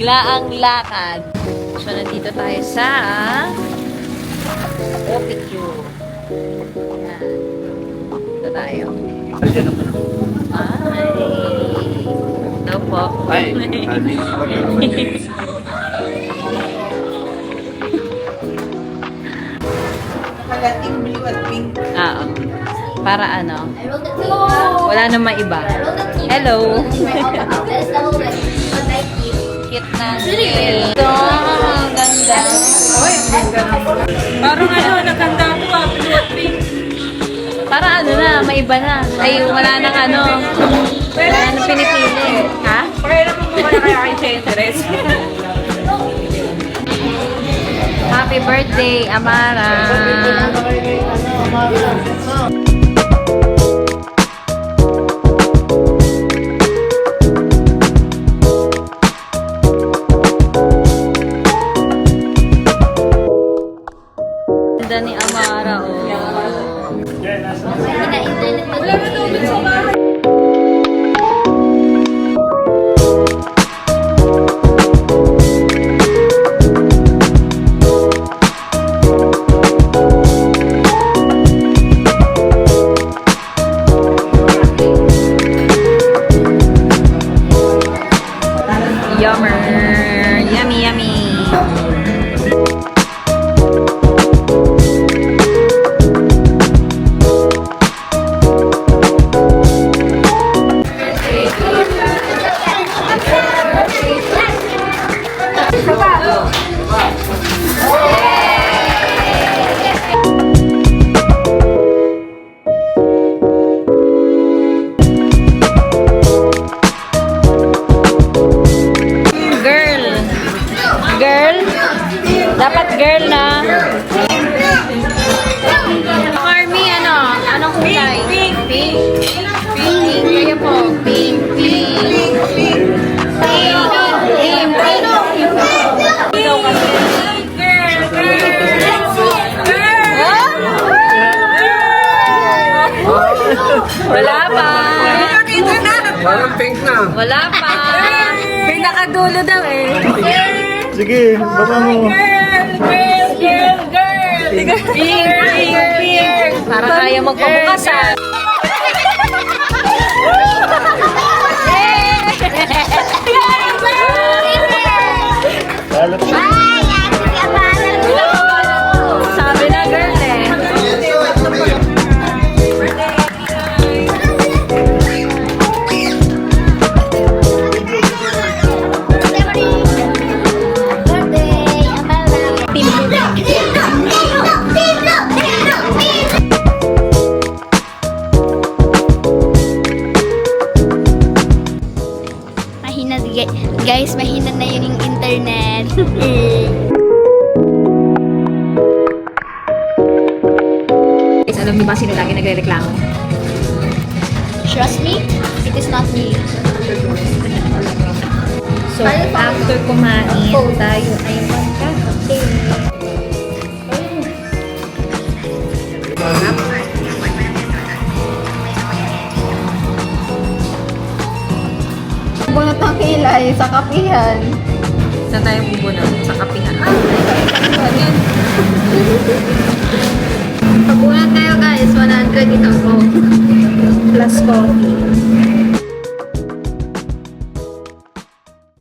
Biglaang lakad. So, nandito tayo sa OPQ. Yan. Dito tayo. Ay. Ito po. Ay. Pagating blue at pink. Oo. Para ano? Wala namang iba. Hello. Cute na. Ito. Ang ganda. Parang ano, naganda ko blue at pink. Para ano na, may iba na. Ay, wala nang ano. Wala nang pinipili. Ha? Pakailan mo ba na kaya kayo sa interest? Happy birthday, Amara. Ganda ni Amara, oh. Wala na tubig sa bahay. Yummer. Yummy, yummy. Girl. Dapat girl na. Army, ano? Anong kulay? Pink. Pink. Pink. Kayo po. Pink. Pink. Pink. Pink. Ikaw kasi. Girl. Wala pa. Parang pink na. Wala pa. Pinakadulo daw eh. Sige, baba mo. Pink. Para kaya magpabukasan. Lalot siya. Sabi na girl eh. Mahina, guys, mahina na yung internet. Guys, alam niyo ba sino lagi nagre-reklamo? Trust me, it is not me. So, after kumain, tayo ay magkakape. Bunot ng kilay sa kapihan. Saan tayo bubunod? Sa kapihan. Pagbunan tayo guys, 100 ito po. Plus coffee.